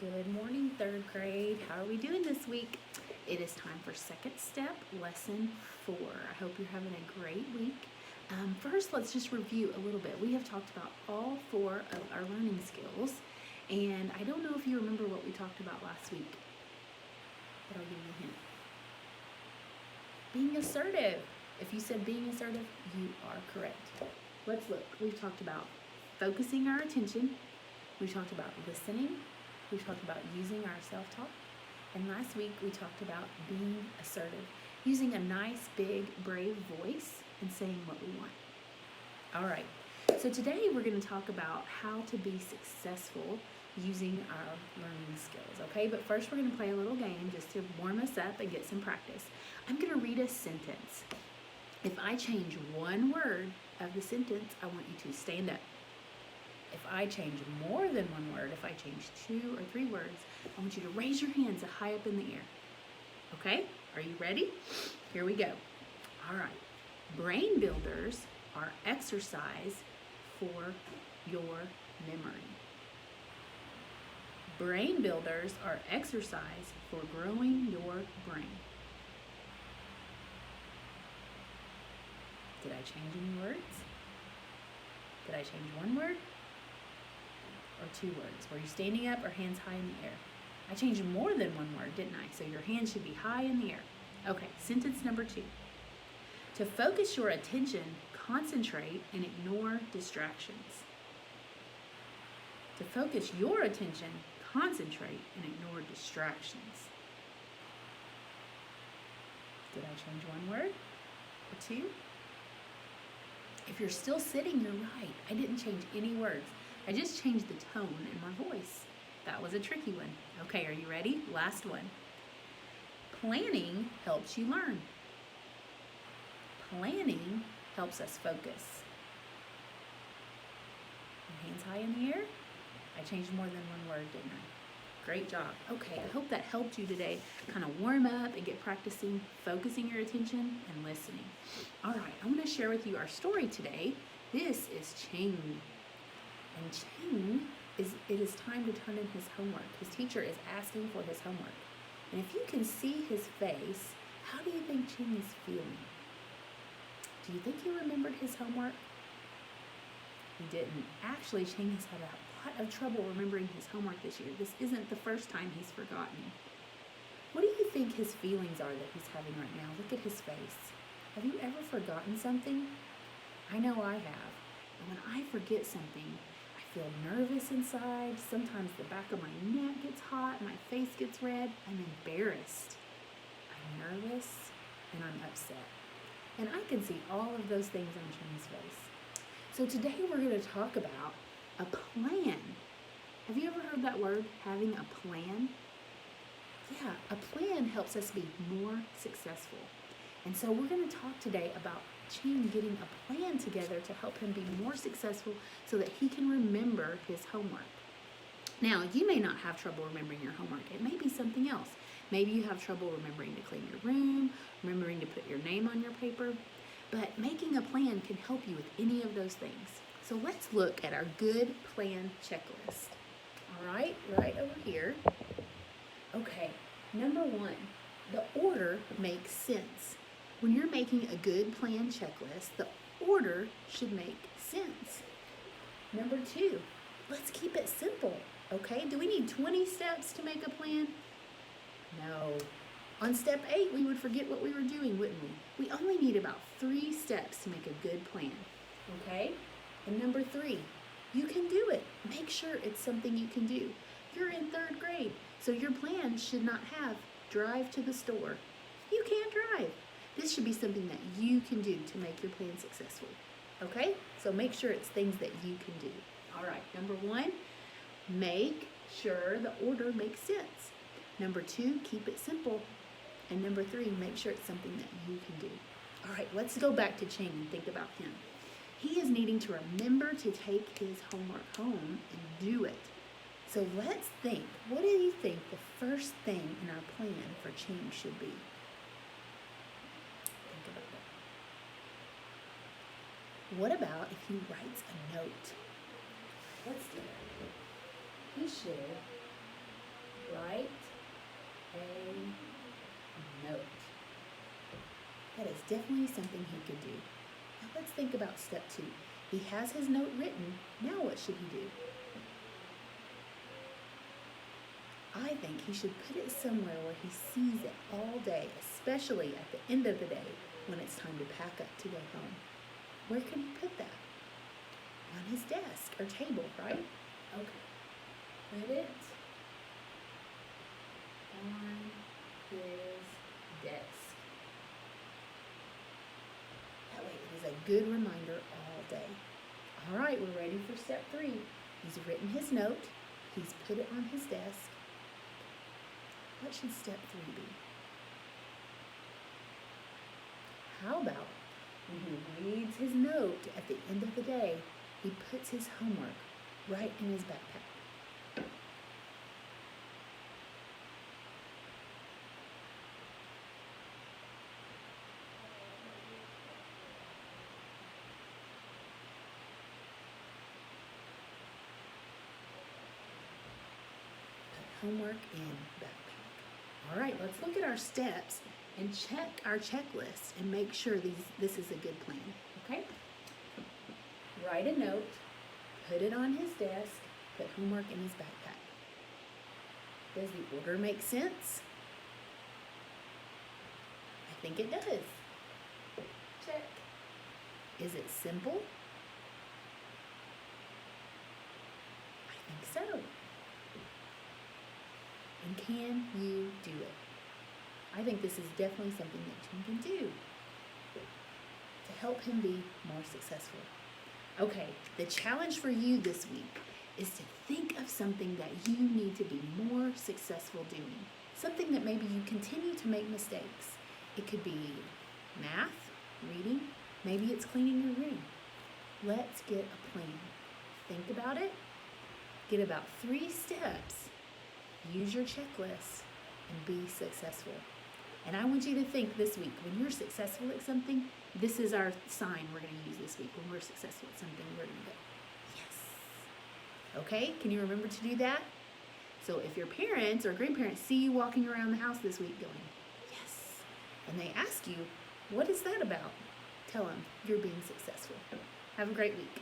Good morning, third grade. How are we doing this week? It is time for second step, lesson 4. I hope you're having a great week. First, let's just review a little bit. We have talked about all 4 of our learning skills, and I don't know if you remember what we talked about last week, but I'll give you a hint. Being assertive. If you said being assertive, you are correct. Let's look. We've talked about focusing our attention. We've talked about listening. We talked about using our self-talk, and last week we talked about being assertive, using a nice, big, brave voice and saying what we want. All right, so today we're going to talk about how to be successful using our learning skills, okay? But first we're going to play a little game just to warm us up and get some practice. I'm going to read a sentence. If I change one word of the sentence, I want you to stand up. If I change more than one word, if I change 2 or 3 words, I want you to raise your hands high up in the air. Okay? Are you ready? Here we go. All right. Brain builders are exercise for your memory. Brain builders are exercise for growing your brain. Did I change any words? Did I change one word? Or 2 words? Were you standing up or hands high in the air? I changed more than one word, didn't I? So your hands should be high in the air. Okay, sentence number 2. To focus your attention, concentrate and ignore distractions. To focus your attention, concentrate and ignore distractions. Did I change one word or 2? If you're still sitting, you're right. I didn't change any words. I just changed the tone in my voice. That was a tricky one. Okay, are you ready? Last one. Planning helps you learn. Planning helps us focus. Hands high in the air. I changed more than one word, didn't I? Great job. Okay, I hope that helped you today kind of warm up and get practicing focusing your attention and listening. All right, I'm going to share with you our story today. This is Ching. And Ching, it is time to turn in his homework. His teacher is asking for his homework. And if you can see his face, how do you think Ching is feeling? Do you think he remembered his homework? He didn't. Actually, Ching has had a lot of trouble remembering his homework this year. This isn't the first time he's forgotten. What do you think his feelings are that he's having right now? Look at his face. Have you ever forgotten something? I know I have. And when I forget something, I feel nervous inside. Sometimes the back of my neck gets hot, my face gets red. I'm embarrassed. I'm nervous, and I'm upset. And I can see all of those things on Ching's face. So today we're going to talk about a plan. Have you ever heard that word, having a plan? Yeah, a plan helps us be more successful. And so we're going to talk today about Ching getting a plan together to help him be more successful so that he can remember his homework. Now, you may not have trouble remembering your homework. It may be something else. Maybe you have trouble remembering to clean your room, remembering to put your name on your paper. But making a plan can help you with any of those things. So let's look at our good plan checklist. All right, right over here. Okay, number 1, the order makes sense. When you're making a good plan checklist, the order should make sense. Number 2, let's keep it simple, okay? Do we need 20 steps to make a plan? No. On step 8, we would forget what we were doing, wouldn't we? We only need about 3 steps to make a good plan, okay? And number 3, you can do it. Make sure it's something you can do. You're in 3rd grade, so your plan should not have drive to the store. You can't drive. This should be something that you can do to make your plan successful, okay? So make sure it's things that you can do. All right, number 1, make sure the order makes sense. Number 2, keep it simple. And number 3, make sure it's something that you can do. All right, let's go back to Ching and think about him. He is needing to remember to take his homework home and do it. So let's think, what do you think the first thing in our plan for Ching should be? Think about that. What about if he writes a note? Let's do that. He should Write a note. That is definitely something he could do. Now let's think about step 2. He has his note written. Now what should he do? I think he should put it somewhere where he sees it all day, especially at the end of the day when it's time to pack up to go home. Where can he put that? On his desk or table, right? Okay. Put it on his desk. That way it is a good reminder all day. All right, we're ready for step 3. He's written his note. He's put it on his desk. What should step 3 be? How about when he reads his note at the end of the day, he puts his homework right in his backpack? Put homework in backpack. All right, let's look at our steps and check our checklist and make sure this is a good plan, okay? Write a note, put it on his desk, put homework in his backpack. Does the order make sense? I think it does. Check. Is it simple? I think so. And can you do it? I think this is definitely something that Tim can do to help him be more successful. Okay, the challenge for you this week is to think of something that you need to be more successful doing. Something that maybe you continue to make mistakes. It could be math, reading, maybe it's cleaning your room. Let's get a plan. Think about it. Get about 3 steps. Use your checklist and be successful. And I want you to think this week, when you're successful at something, this is our sign we're going to use this week. When we're successful at something, we're going to go, yes. Okay, can you remember to do that? So if your parents or grandparents see you walking around the house this week going, yes, and they ask you, what is that about? Tell them you're being successful. Have a great week.